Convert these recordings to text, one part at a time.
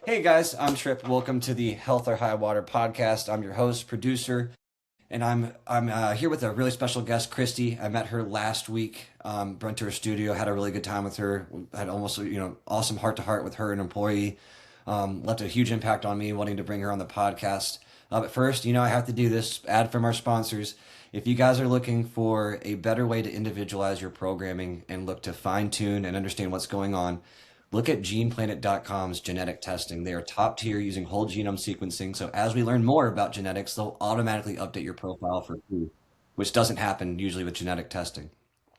Hey guys, I'm Tripp. Welcome to the Health or High Water podcast. I'm your host, producer, and I'm here with a really special guest, Christy. I met her last week. Went to her studio, had a really good time with her. Had almost awesome heart to heart with her, an employee. Left a huge impact on me, wanting to bring her on the podcast. But first, I have to do this ad from our sponsors. If you guys are looking for a better way to individualize your programming and look to fine tune and understand what's going on, look at Geneplanet.com's genetic testing. They are top tier using whole genome sequencing. So as we learn more about genetics, they'll automatically update your profile for food, which doesn't happen usually with genetic testing.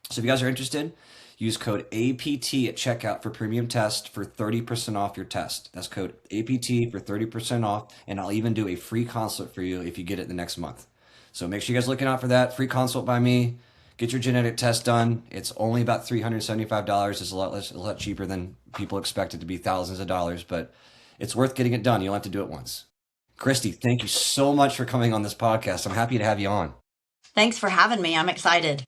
So if you guys are interested, use code APT at checkout for premium test for 30% off your test. That's code APT for 30% off, and I'll even do a free consult for you if you get it the next month. So make sure you guys are looking out for that. Free consult by me. Get your genetic test done. It's only about $375. It's a lot cheaper than people expect it to be thousands of dollars, but it's worth getting it done. You'll have to do it once. Christy, thank you so much for coming on this podcast. I'm happy to have you on. Thanks for having me. I'm excited.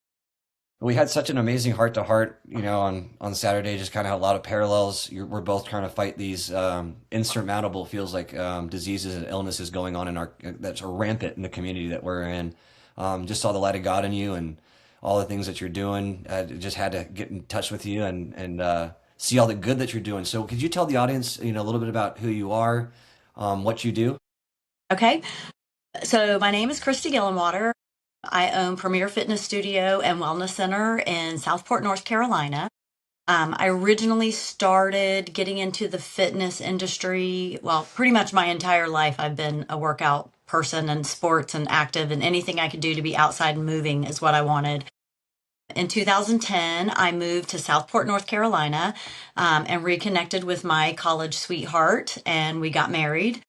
We had such an amazing heart to heart, on Saturday. Just kind of had a lot of parallels. We're both trying to fight these insurmountable, feels like diseases and illnesses going on that's rampant in the community that we're in. Just saw the light of God in you and all the things that you're doing. I just had to get in touch with you and see all the good that you're doing. So could you tell the audience, a little bit about who you are, what you do? Okay. So my name is Christy Gillenwater. I own Premier Fitness Studio and Wellness Center in Southport, North Carolina. I originally started getting into the fitness industry. Well, pretty much my entire life, I've been a workout person and sports and active, and anything I could do to be outside and moving is what I wanted. In 2010, I moved to Southport, North Carolina, and reconnected with my college sweetheart, and we got married.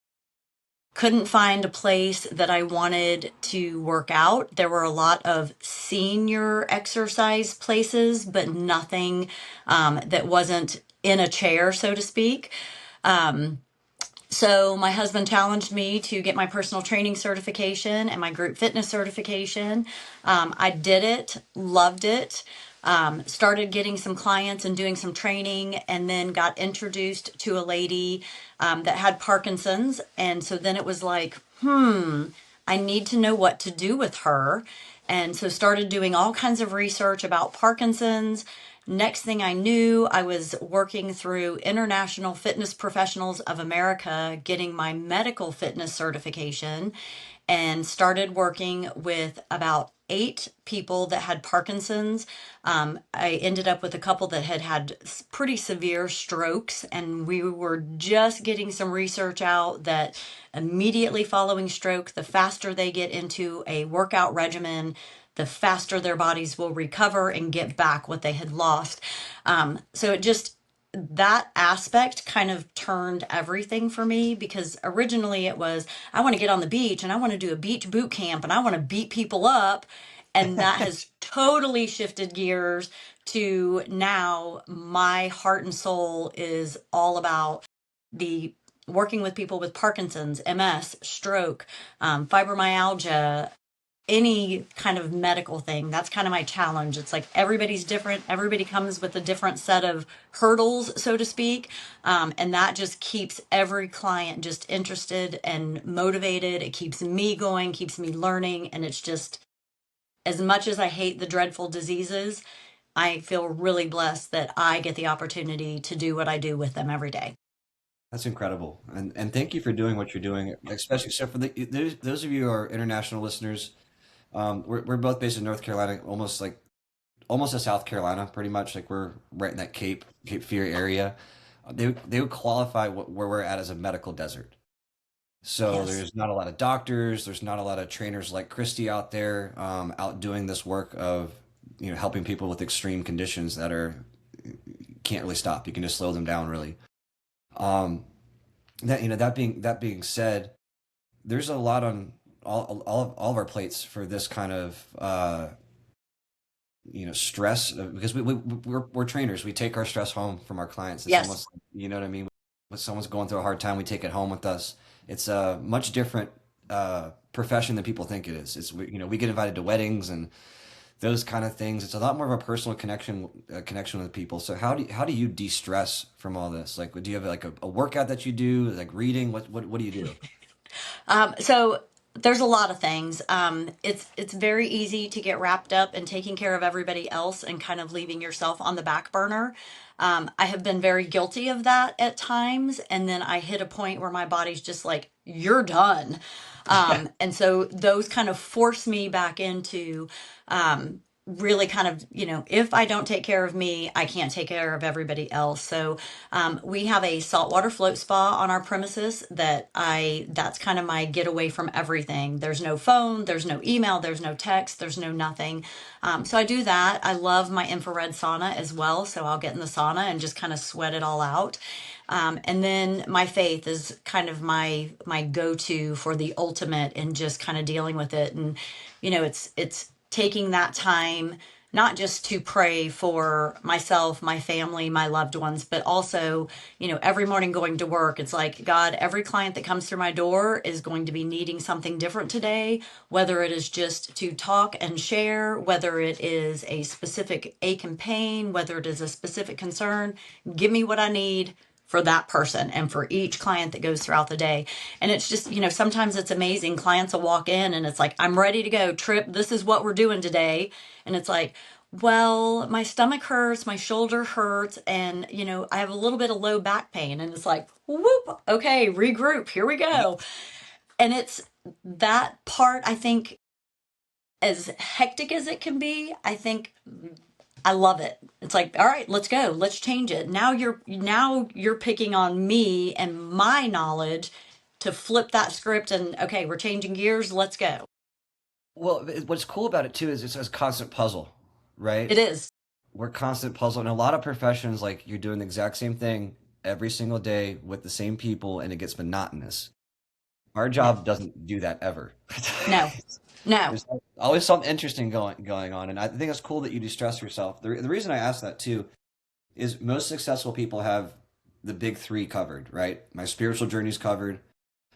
Couldn't find a place that I wanted to work out. There were a lot of senior exercise places, but nothing that wasn't in a chair, so to speak. So my husband challenged me to get my personal training certification and my group fitness certification. I did it, loved it, started getting some clients and doing some training, and then got introduced to a lady that had Parkinson's. And so then it was like, I need to know what to do with her. And so started doing all kinds of research about Parkinson's. Next thing I knew, I was working through International Fitness Professionals of America, getting my medical fitness certification, and started working with about 8 people that had Parkinson's. I ended up with a couple that had pretty severe strokes, and we were just getting some research out that immediately following stroke, the faster they get into a workout regimen, the faster their bodies will recover and get back what they had lost. So that aspect kind of turned everything for me, because originally it was, I want to get on the beach and I want to do a beach boot camp and I want to beat people up. And that has totally shifted gears to now my heart and soul is all about the working with people with Parkinson's, MS, stroke, fibromyalgia, any kind of medical thing. That's kind of my challenge. It's like everybody's different. Everybody comes with a different set of hurdles, so to speak. And that just keeps every client just interested and motivated. It keeps me going, keeps me learning. And it's just, as much as I hate the dreadful diseases, I feel really blessed that I get the opportunity to do what I do with them every day. That's incredible. And thank you for doing what you're doing, especially so for those of you who are international listeners. We're both based in North Carolina, almost a South Carolina, pretty much. Like we're right in that Cape Fear area. They would qualify where we're at as a medical desert. So Yes. there's not a lot of doctors. There's not a lot of trainers like Christy out there, out doing this work of helping people with extreme conditions that are can't really stop. You can just slow them down really. Um, that being said, there's a lot on all of our plates for this kind of stress, because we're trainers. We take our stress home from our clients. It's Yes. almost, what I mean, when someone's going through a hard time, we take it home with us. It's a much different profession than people think it is. We get invited to weddings and those kind of things. It's a lot more of a personal connection with people. So how do you de-stress from all this? Like, do you have like a workout that you do, like reading? What do you do? So there's a lot of things. It's very easy to get wrapped up in taking care of everybody else and kind of leaving yourself on the back burner. I have been very guilty of that at times, and then I hit a point where my body's just like, "You're done," and so those kind of force me back into really kind of, if I don't take care of me, I can't take care of everybody else. So we have a saltwater float spa on our premises that's kind of my getaway from everything. There's no phone, there's no email, there's no text, there's no nothing. So I do that. I love my infrared sauna as well. So I'll get in the sauna and just kind of sweat it all out. And then my faith is kind of my go-to for the ultimate in just kind of dealing with it. And it's taking that time not just to pray for myself, my family, my loved ones, but also, every morning going to work, it's like, God, every client that comes through my door is going to be needing something different today, whether it is just to talk and share, whether it is a specific ache and pain, whether it is a specific concern. Give me what I need for that person and for each client that goes throughout the day. And it's just, sometimes it's amazing. Clients will walk in and it's like, I'm ready to go. Tripp, this is what we're doing today. And it's like, well, my stomach hurts, my shoulder hurts, and, I have a little bit of low back pain. And it's like, whoop, okay, regroup, here we go. And it's that part, I think, as hectic as it can be, I think I love it. It's like, all right, let's go. Let's change it. Now you're picking on me and my knowledge to flip that script and okay, we're changing gears. Let's go. Well, what's cool about it too is it's a constant puzzle, right? It is. We're constant puzzle, and a lot of professions like you're doing the exact same thing every single day with the same people, and it gets monotonous. Our Yeah. job doesn't do that ever. No. No. There's always something interesting going on, and I think it's cool that you de-stress yourself. The reason I ask that too is most successful people have the big three covered, right? My spiritual journey's covered.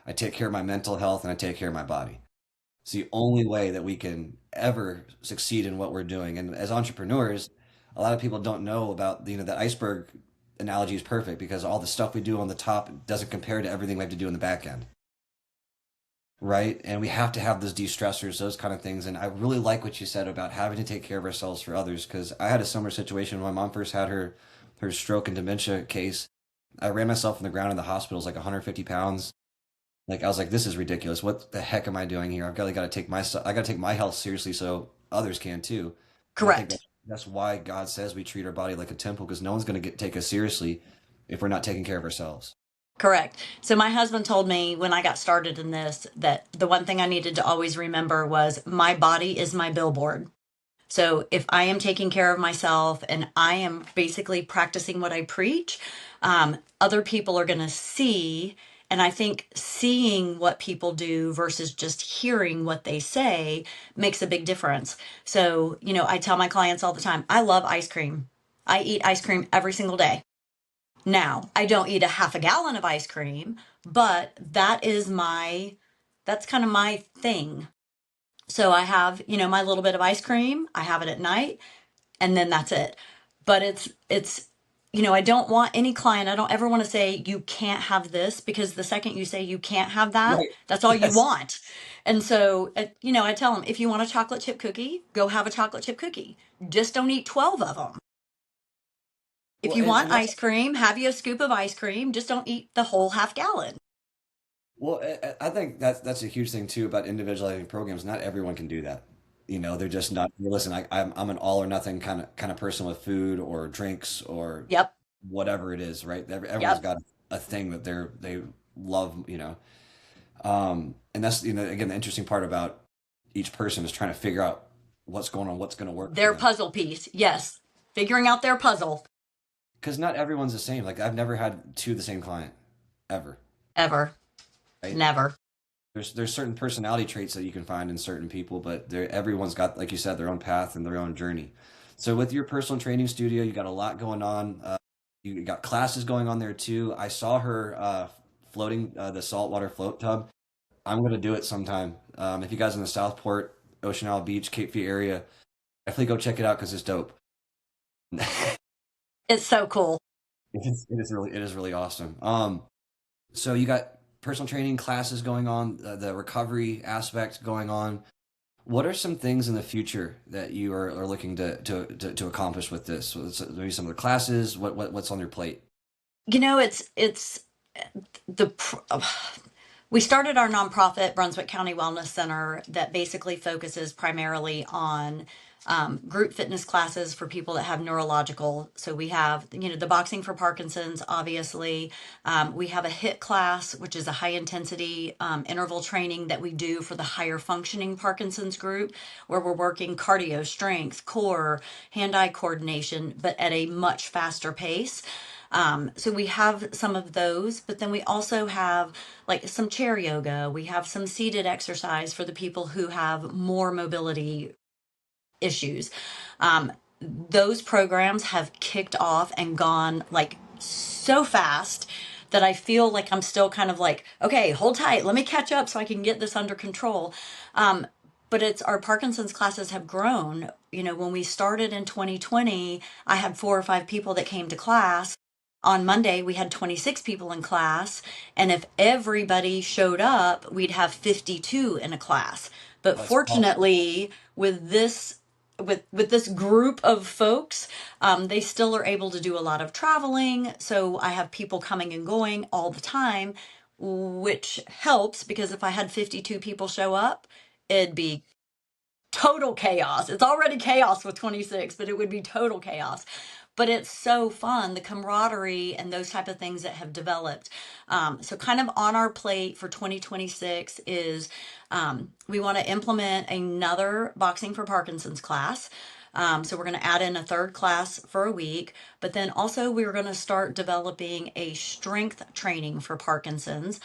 I take care of my mental health, and I take care of my body. It's the only way that we can ever succeed in what we're doing. And as entrepreneurs, a lot of people don't know about, the iceberg analogy is perfect because all the stuff we do on the top doesn't compare to everything we have to do in the back end, right? And we have to have those de-stressors, those kind of things. And I really like what you said about having to take care of ourselves for others because I had a similar situation when my mom first had her stroke and dementia case. I ran myself in the ground in the hospital, it was like 150 pounds. Like I was like, this is ridiculous. What the heck am I doing here? Got to take I got to take my health seriously so others can too. And I think Correct. that's why God says we treat our body like a temple because no one's going to take us seriously if we're not taking care of ourselves. Correct. So my husband told me when I got started in this that the one thing I needed to always remember was my body is my billboard. So if I am taking care of myself and I am basically practicing what I preach, other people are going to see. And I think seeing what people do versus just hearing what they say makes a big difference. So, I tell my clients all the time, I love ice cream. I eat ice cream every single day. Now, I don't eat a half a gallon of ice cream, but that's kind of my thing. So I have, my little bit of ice cream. I have it at night and then that's it. But I don't want any client, I don't ever want to say you can't have this because the second you say you can't have that, Right. that's all you Yes. want. And so, I tell them if you want a chocolate chip cookie, go have a chocolate chip cookie. Just don't eat 12 of them. If Well, you and want that's ice cream, have you a scoop of ice cream. Just don't eat the whole half gallon. well, I think that's a huge thing too about individualizing programs. Not everyone can do that. They're just not. Listen, I'm an all or nothing kind of person with food or drinks or Yep. whatever it is, right? Everyone's Yep. got a thing that they love, and that's again the interesting part about each person is trying to figure out what's going on, what's going to work for Their them. puzzle piece. Yes. Figuring out their puzzle. Because not everyone's the same. Like I've never had two the same client ever, Ever. right? Never. There's certain personality traits that you can find in certain people, but everyone's got, like you said, their own path and their own journey. So with your personal training studio, you got a lot going on. You got classes going on there too. I saw her floating the saltwater float tub. I'm gonna do it sometime. If you guys in the Southport, Ocean Isle Beach, Cape Fear area, Definitely go check it out because it's dope. It's so cool. It is really awesome. So you got personal training classes going on, the recovery aspect going on. What are some things in the future that you are looking to accomplish with this? So maybe some of the classes. What's on your plate? It's the we started our nonprofit Brunswick County Wellness Center that basically focuses primarily on group fitness classes for people that have neurological. So we have, the boxing for Parkinson's, obviously. We have a HIIT class, which is a high intensity interval training that we do for the higher functioning Parkinson's group, where we're working cardio, strength, core, hand-eye coordination, but at a much faster pace. So we have some of those, but then we also have like some chair yoga. We have some seated exercise for the people who have more mobility issues. Those programs have kicked off and gone like so fast that I feel like I'm still kind of like, okay, hold tight, let me catch up so I can get this under control. But it's our Parkinson's classes have grown. When we started in 2020, I had 4 or 5 people that came to class. On Monday, we had 26 people in class, and if everybody showed up, we'd have 52 in a class. But That's awesome. fortunately, with this group of folks, they still are able to do a lot of traveling. So I have people coming and going all the time, which helps because if I had 52 people show up, it'd be total chaos. It's already chaos with 26, but it would be total chaos. But it's so fun, the camaraderie and those type of things that have developed. So kind of on our plate for 2026 is we want to implement another boxing for Parkinson's class. So we're going to add in a third class for a week, but then also we're going to start developing a strength training for Parkinson's,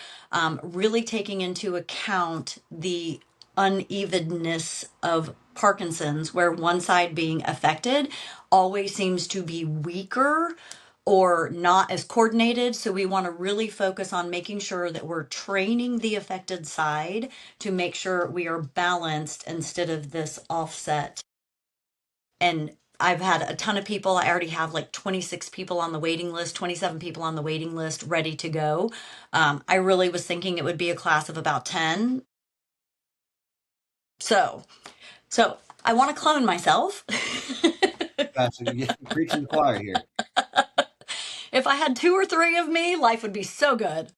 really taking into account the unevenness of Parkinson's, where one side being affected always seems to be weaker or not as coordinated. So we want to really focus on making sure that we're training the affected side to make sure we are balanced instead of this offset. And I've had a ton of people. I already have like 26 people on the waiting list, 27 people on the waiting list ready to go. I really was thinking it would be a class of about 10. So I want to clone myself. Gotcha. Yeah, preaching to the choir here. If I had 2 or 3 of me, life would be so good.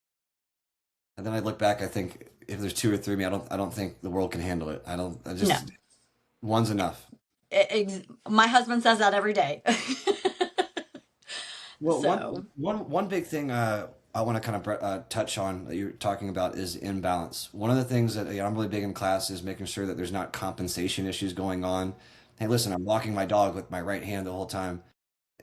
And then I look back. I think if there's two or three of me, I don't think the world can handle it. I don't. I No, just one's enough. my husband says that every day. Well, So, one big thing I want to kind of touch on that you're talking about is imbalance. One of the things that I'm really big in class is making sure that there's not compensation issues going on. Hey, listen, I'm walking my dog with my right hand the whole time,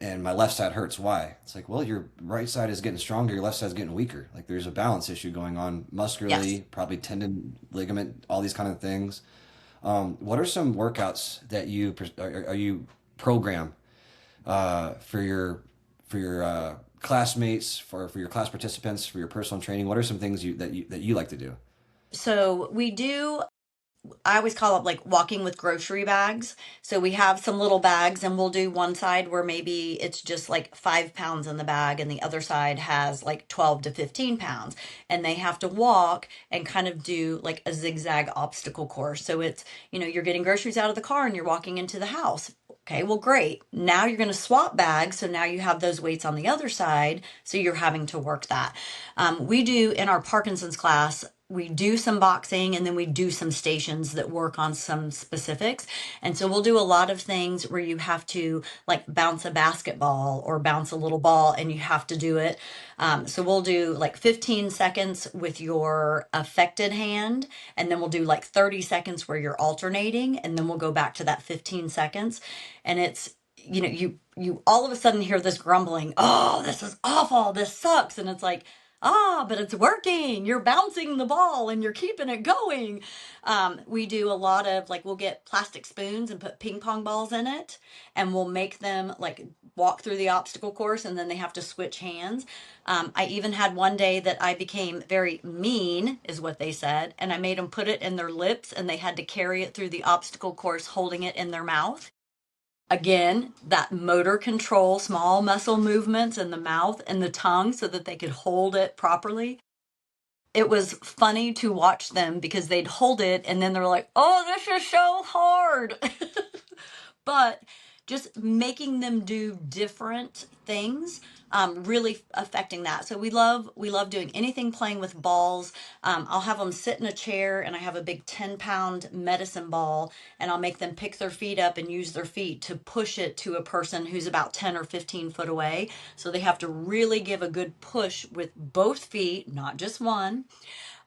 and my left side hurts. Why? It's like, well, your right side is getting stronger, your left side's getting weaker. Like there's a balance issue going on yes. muscularly, probably tendon, ligament, all these kind of things. What are some workouts that you program for your classmates, for your class participants, for your personal training? What are some things that you like to do? So we do, I always call it like walking with grocery bags. So we have some little bags, and we'll do one side where maybe it's just like 5 pounds in the bag, and the other side has like 12 to 15 pounds. And they have to walk and kind of do like a zigzag obstacle course. So it's, you're getting groceries out of the car and you're walking into the house. Okay, well, great. Now you're going to swap bags. So now you have those weights on the other side. So you're having to work that. We do in our Parkinson's class, we do some boxing and then we do some stations that work on some specifics. And so we'll do a lot of things where you have to like bounce a basketball or bounce a little ball and you have to do it. So we'll do like 15 seconds with your affected hand, and then we'll do like 30 seconds where you're alternating, and then we'll go back to that 15 seconds. And it's, you all of a sudden hear this grumbling, oh, this is awful, this sucks. And it's like, but it's working. You're bouncing the ball and you're keeping it going. We do a lot of like, we'll get plastic spoons and put ping pong balls in it, and we'll make them like walk through the obstacle course, and then they have to switch hands. I even had one day that I became very mean, is what they said, and I made them put it in their lips, and they had to carry it through the obstacle course holding it in their mouth. Again, that motor control, small muscle movements in the mouth and the tongue so that they could hold it properly. It was funny to watch them because they'd hold it and then they're like, oh, this is so hard. But just making them do different things, really affecting that. So we love doing anything playing with balls. I'll have them sit in a chair and I have a big 10-pound medicine ball and I'll make them pick their feet up and use their feet to push it to a person who's about 10 or 15 foot away. So they have to really give a good push with both feet, not just one.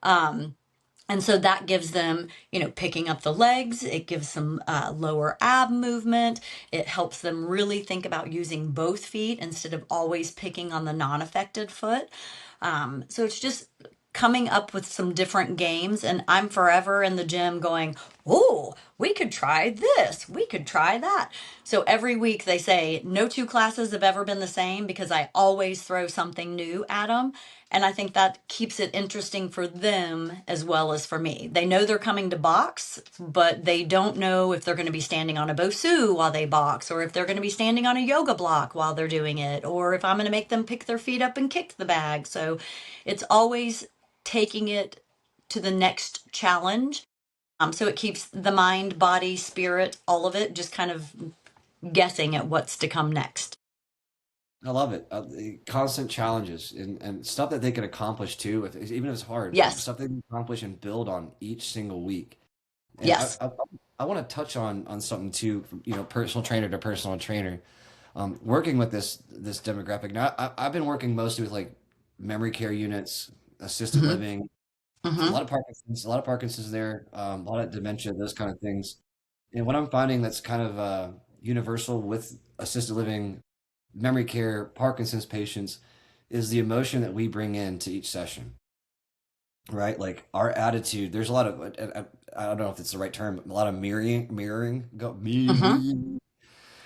Um, and so that gives them, picking up the legs. It gives them lower ab movement. It helps them really think about using both feet instead of always picking on the non-affected foot. So it's just coming up with some different games. And I'm forever in the gym going, oh, we could try this. We could try that. So every week they say no two classes have ever been the same because I always throw something new at them. And I think that keeps it interesting for them as well as for me. They know they're coming to box, but they don't know if they're going to be standing on a Bosu while they box, or if they're going to be standing on a yoga block while they're doing it, or if I'm going to make them pick their feet up and kick the bag. So it's always taking it to the next challenge. So it keeps the mind, body, spirit, all of it just kind of guessing at what's to come next. I love it. The constant challenges and stuff that they can accomplish too, even if it's hard, Yes. stuff they can accomplish and build on each single week. And Yes. I want to touch on something too, personal trainer to personal trainer. Working with this demographic now, I've been working mostly with like memory care units, assisted Hmm. living, Hmm. A lot of Parkinson's there, a lot of dementia, those kind of things. And what I'm finding that's kind of universal with assisted living, memory care, Parkinson's patients is the emotion that we bring into each session, right? Like our attitude. There's a lot of I don't know if it's the right term, a lot of mirroring, Hmm.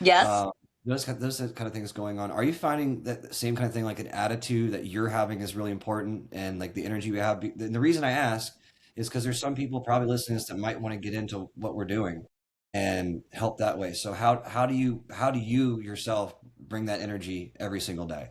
Yes. uh, those kind of things going on. Are you finding that the same kind of thing, like an attitude that you're having is really important, and like the energy we have? And the reason I ask is because there's some people probably listening to this that might want to get into what we're doing and help that way. So how do you yourself bring that energy every single day?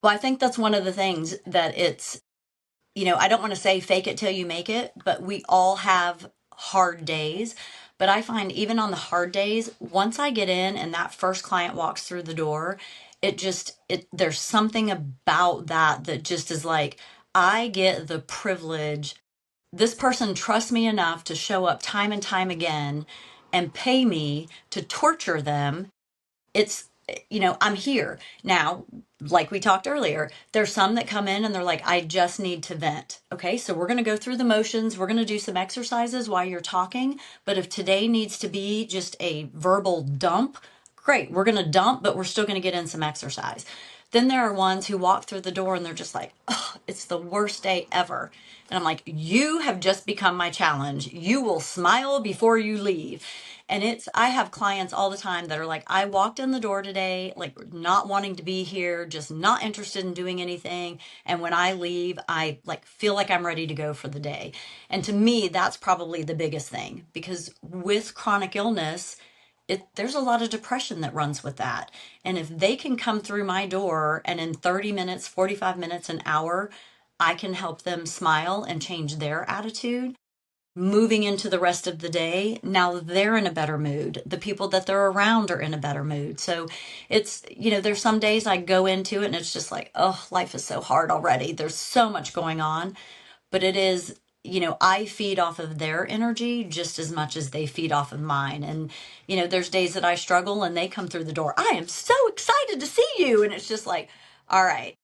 Well, I think that's one of the things that I don't want to say fake it till you make it, but we all have hard days. But I find even on the hard days, once I get in and that first client walks through the door, there's something about that that just is like, I get the privilege. This person trusts me enough to show up time and time again and pay me to torture them. It's I'm here now. Like we talked earlier, there's some that come in and they're like, I just need to vent. Okay, so we're going to go through the motions, we're going to do some exercises while you're talking, but if today needs to be just a verbal dump, great, we're going to dump, but we're still going to get in some exercise. Then there are ones who walk through the door and they're just like, oh, it's the worst day ever. And I'm like, you have just become my challenge. You will smile before you leave. And I have clients all the time that are like, I walked in the door today, like not wanting to be here, just not interested in doing anything. And when I leave, I like feel like I'm ready to go for the day. And to me, that's probably the biggest thing because with chronic illness, there's a lot of depression that runs with that. And if they can come through my door and in 30 minutes, 45 minutes, an hour, I can help them smile and change their attitude moving into the rest of the day, now they're in a better mood. The people that they're around are in a better mood. So there's some days I go into it and it's just like, oh, life is so hard already. There's so much going on. But it is, I feed off of their energy just as much as they feed off of mine. And, there's days that I struggle and they come through the door. I am so excited to see you. And it's just like, all right,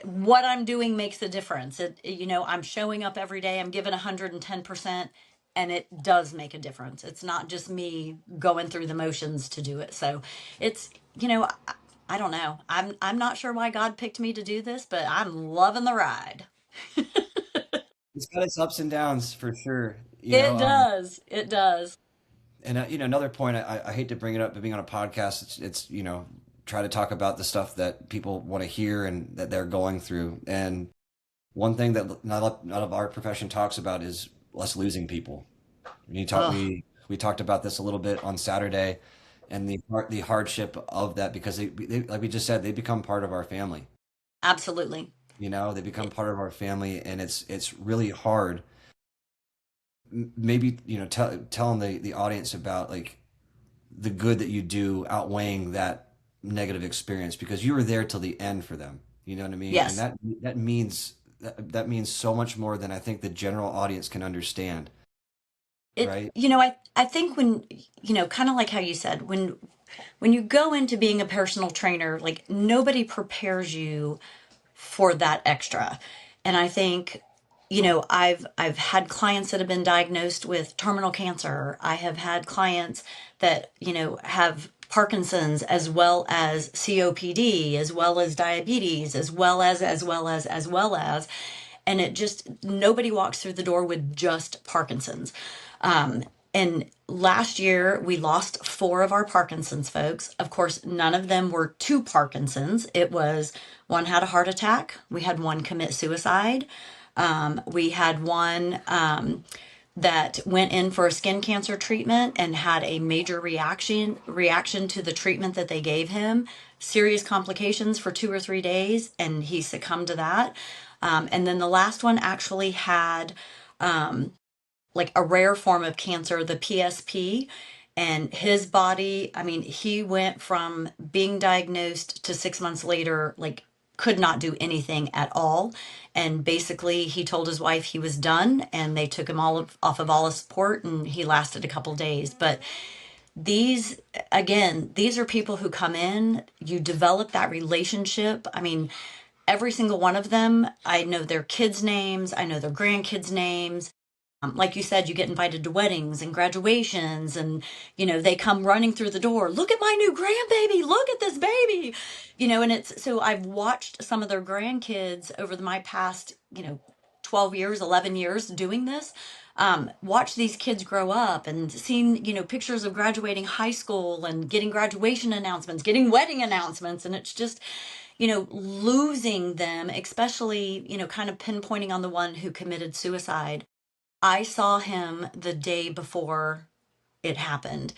what I'm doing makes a difference. I'm showing up every day. I'm giving 110%, and it does make a difference. It's not just me going through the motions to do it. So it's, I don't know. I'm not sure why God picked me to do this, but I'm loving the ride. It's got its ups and downs for sure. It does. It does. And another point, I hate to bring it up, but being on a podcast, it's try to talk about the stuff that people want to hear and that they're going through. And one thing that not of our profession talks about is us losing people. We Oh, we talked about this a little bit on Saturday, and the hardship of that because they like we just said, they become part of our family. Absolutely. You know, they become part of our family, and it's really hard. Maybe, telling the audience about like the good that you do outweighing that negative experience because you were there till the end for them. You know what I mean? And Yes. that means so much more than I think the general audience can understand, right? I think when, kind of like how you said, when you go into being a personal trainer, like nobody prepares you for that extra. And I think, I've had clients that have been diagnosed with terminal cancer. I have had clients that, have Parkinson's as well as COPD, as well as diabetes, as well as, and it just nobody walks through the door with just Parkinson's. And last year we lost four of our Parkinson's folks. Of course, none of them were to Parkinson's. It was one had a heart attack. We had one commit suicide. We had one that went in for a skin cancer treatment and had a major reaction to the treatment that they gave him. Serious complications for 2 or 3 days, and he succumbed to that. And then the last one actually had like a rare form of cancer, the PSP. And his body, I mean, he went from being diagnosed to 6 months later, like, could not do anything at all. And basically, he told his wife he was done, and they took him off of all his support, and he lasted a couple days. But these, again, these are people who come in, you develop that relationship. I mean, every single one of them, I know their kids' names, I know their grandkids' names. Like you said, you get invited to weddings and graduations, and they come running through the door. Look at my new grandbaby! Look at this baby! And it's so I've watched some of their grandkids over my past 12 years, 11 years doing this. Watch these kids grow up and seen pictures of graduating high school and getting graduation announcements, getting wedding announcements, and it's just losing them, especially kind of pinpointing on the one who committed suicide. I saw him the day before it happened,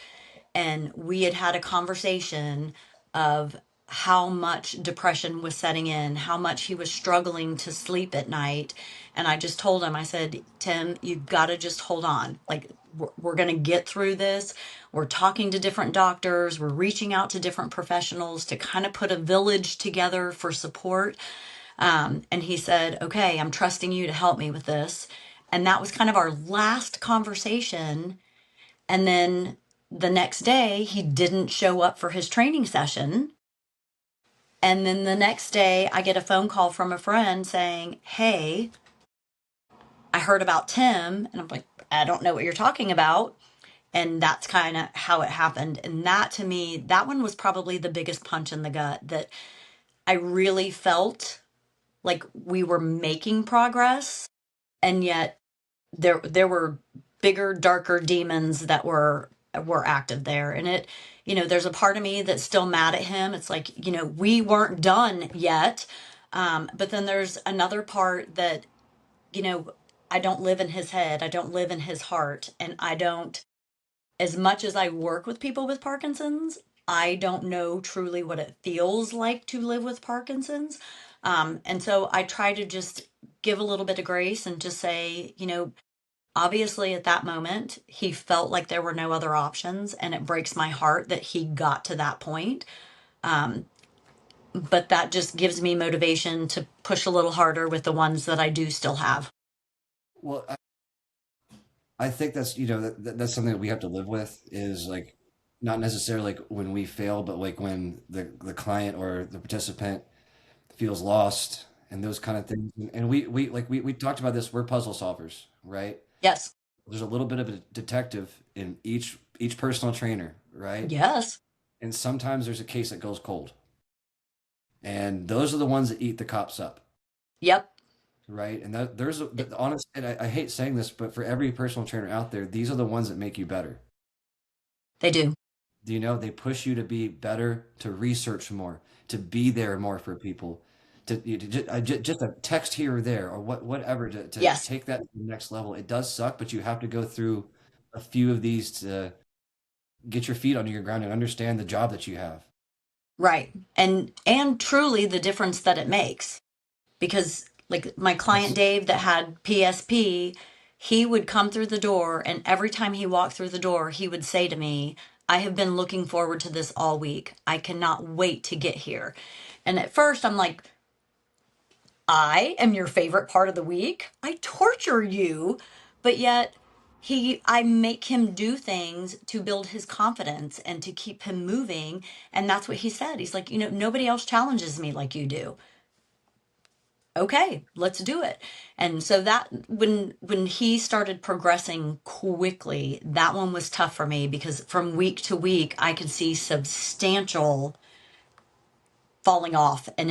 and we had had a conversation of how much depression was setting in, how much he was struggling to sleep at night. And I just told him, I said, Tim, you got to just hold on. Like, we're going to get through this. We're talking to different doctors, we're reaching out to different professionals to kind of put a village together for support. And he said, okay, I'm trusting you to help me with this. And that was kind of our last conversation. And then the next day, he didn't show up for his training session. And then the next day, I get a phone call from a friend saying, hey, I heard about Tim. And I'm like, I don't know what you're talking about. And that's kind of how it happened. And that to me, that one was probably the biggest punch in the gut, that I really felt like we were making progress. And yet there were bigger, darker demons that were active there. And there's a part of me that's still mad at him. It's like, we weren't done yet. But then there's another part that, you know, I don't live in his head. I don't live in his heart. And I don't, as much as I work with people with Parkinson's, I don't know truly what it feels like to live with Parkinson's. And so I try to just give a little bit of grace and just say, obviously at that moment, he felt like there were no other options. And it breaks my heart that he got to that point. Um, but that just gives me motivation to push a little harder with the ones that I do still have. Well, I think that's that's something that we have to live with is like not necessarily like when we fail, but like when the client or the participant feels lost and those kind of things. And we talked about this. We're puzzle solvers, right? Yes. There's a little bit of a detective in each personal trainer, right? Yes. And sometimes there's a case that goes cold, and those are the ones that eat the cops up, Yep. right? And there's honest, and I hate saying this, but for every personal trainer out there, these are the ones that make you better. They do. Do you know they push you to be better, to research more, to be there more for people, just a text here or there or whatever to Yes. take that to the next level. It does suck, but you have to go through a few of these get your feet under your ground and understand the job that you have. Right. And truly the difference that it makes. Because like my client That's Dave that had PSP, he would come through the door, and every time he walked through the door, he would say to me, I have been looking forward to this all week. I cannot wait to get here. And at first I'm like, I am your favorite part of the week. I torture you. But yet I make him do things to build his confidence and to keep him moving. And that's what he said. He's like, nobody else challenges me like you do. Okay, let's do it. And so that when he started progressing quickly, that one was tough for me because from week to week I could see substantial falling off, and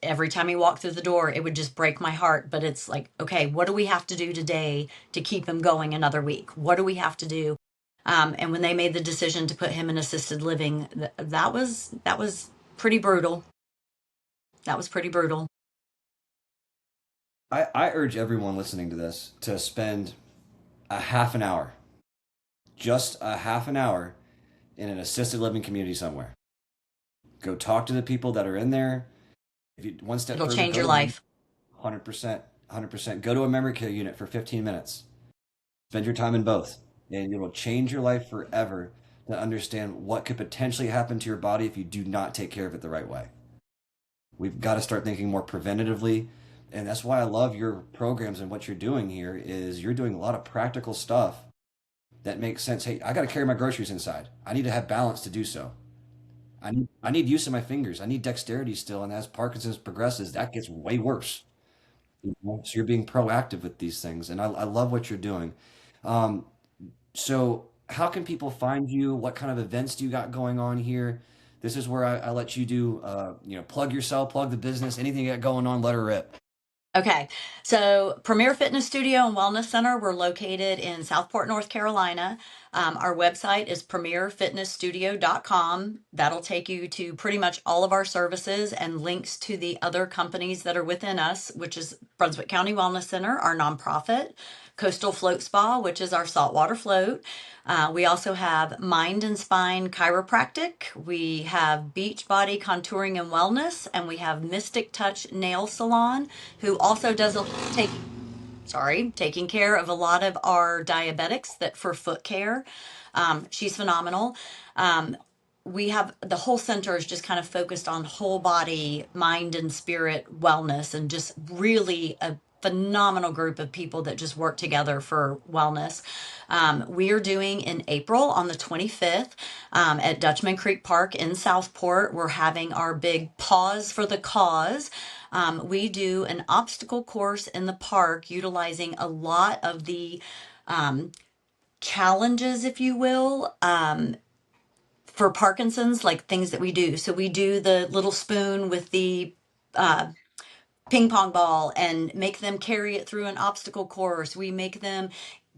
every time he walked through the door it would just break my heart. But it's like, okay, what do we have to do today to keep him going another week? What do we have to do? And when they made the decision to put him in assisted living, that was pretty brutal. That was pretty brutal. I urge everyone listening to this to spend a half an hour, just a half an hour, in an assisted living community somewhere. Go talk to the people that are in there. If you one step It'll further, change go your to life. 100%, 100%. Go to a memory care unit for 15 minutes. Spend your time in both, and it'll change your life forever to understand what could potentially happen to your body if you do not take care of it the right way. We've got to start thinking more preventatively, and that's why I love your programs. And what you're doing here is you're doing a lot of practical stuff that makes sense. Hey, I got to carry my groceries inside. I need to have balance to do so. I need use of my fingers. I need dexterity still, and as Parkinson's progresses, that gets way worse. So you're being proactive with these things, and I love what you're doing. Um, so how can people find you? What kind of events do you got going on here? This is where I let you do, plug yourself, plug the business, anything you got going on, let her rip. Okay, so Premier Fitness Studio and Wellness Center, we're located in Southport, North Carolina. Our website is premierfitnessstudio.com. That'll take you to pretty much all of our services and links to the other companies that are within us, which is Brunswick County Wellness Center, our nonprofit, Coastal Float Spa, which is our saltwater float. We also have Mind and Spine Chiropractic. We have Beachbody Contouring and Wellness, and we have Mystic Touch Nail Salon, who also does taking care of a lot of our diabetics that for foot care. She's phenomenal. We have the whole center is just kind of focused on whole body, mind, and spirit wellness, and just really a phenomenal group of people that just work together for wellness. We are doing in April on the 25th at Dutchman Creek Park in Southport. We're having our big Pause for the Cause. We do an obstacle course in the park utilizing a lot of the challenges, if you will, for Parkinson's, like things that we do. So we do the little spoon with the uh, ping pong ball and make them carry it through an obstacle course. We make them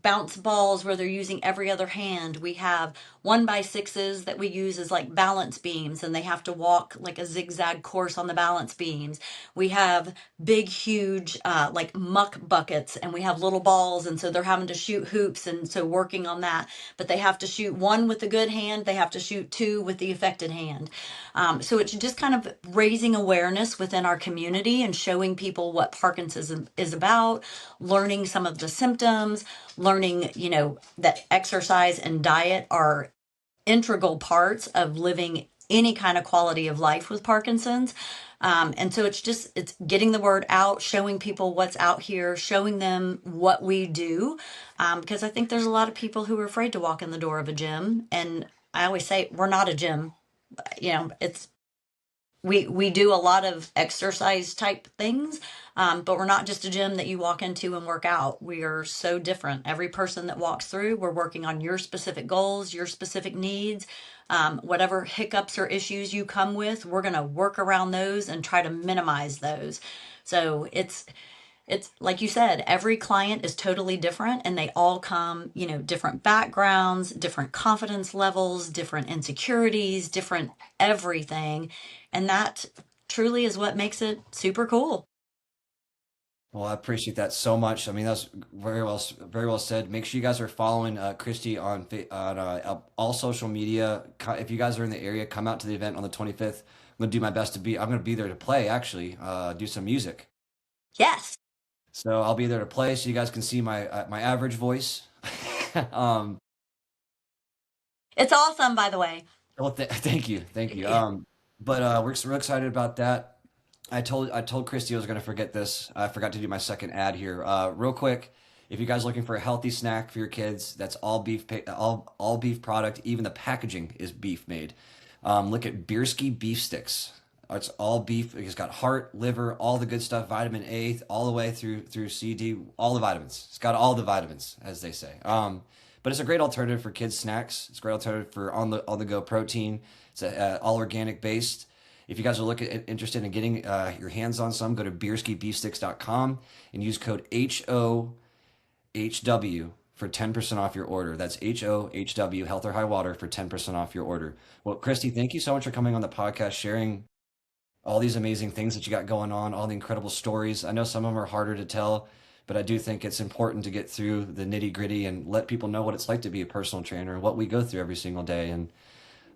bounce balls where they're using every other hand. We have 1x6s that we use as like balance beams, and they have to walk like a zigzag course on the balance beams. We have big, huge, like muck buckets, and we have little balls, and so they're having to shoot hoops, and so working on that. But they have to shoot one with the good hand, they have to shoot two with the affected hand. So it's just kind of raising awareness within our community and showing people what Parkinson's is about, learning some of the symptoms, learning, that exercise and diet are integral parts of living any kind of quality of life with Parkinson's. And so it's getting the word out, showing people what's out here, showing them what we do. Because I think there's a lot of people who are afraid to walk in the door of a gym. And I always say, we're not a gym. It's we do a lot of exercise type things, but we're not just a gym that you walk into and work out. We are so different. Every person that walks through, we're working on your specific goals, your specific needs, whatever hiccups or issues you come with, we're going to work around those and try to minimize those. So it's like you said, every client is totally different, and they all come, different backgrounds, different confidence levels, different insecurities, different everything. And that truly is what makes it super cool. Well, I appreciate that so much. I mean, that's very well said. Make sure you guys are following Christy on all social media. If you guys are in the area, come out to the event on the 25th. I'm gonna do my best to be. I'm gonna be there to play, actually, do some music. Yes, So I'll be there to play, so you guys can see my average voice. um, it's awesome, by the way. well, thank you, thank you. But we're excited about that. I told Christy I was going to forget this. I forgot to do my second ad here. Real quick, if you guys are looking for a healthy snack for your kids, that's all beef, all beef product. Even the packaging is beef made. Look at Bierski beef sticks. It's all beef. It's got heart, liver, all the good stuff, vitamin A, all the way through C, D, all the vitamins. It's got all the vitamins, as they say. But it's a great alternative for kids snacks. It's a great alternative for on the go protein. It's all organic based. If you guys are interested in getting your hands on some, go to beerskibeefsticks.com and use code HOHW for 10% off your order. That's HOHW, Health or High Water, for 10% off your order. Well, Christy, thank you so much for coming on the podcast, sharing all these amazing things that you got going on, all the incredible stories. I know some of them are harder to tell, but I do think it's important to get through the nitty gritty and let people know what it's like to be a personal trainer and what we go through every single day. And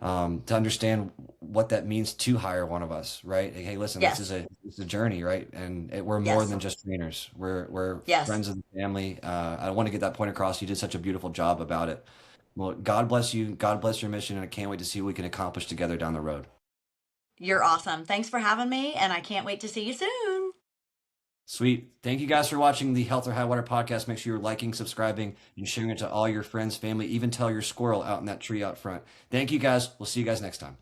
to understand what that means to hire one of us, right? Hey, listen, Yes, this is a journey, right? And we're more yes, than just trainers. We're yes. friends of the family. I want to get that point across. You did such a beautiful job about it. Well, God bless you. God bless your mission, and I can't wait to see what we can accomplish together down the road. You're awesome. Thanks for having me, and I can't wait to see you soon. Sweet. Thank you guys for watching the Health or High Water podcast. Make sure you're liking, subscribing, and sharing it to all your friends, family, even tell your squirrel out in that tree out front. Thank you guys. We'll see you guys next time.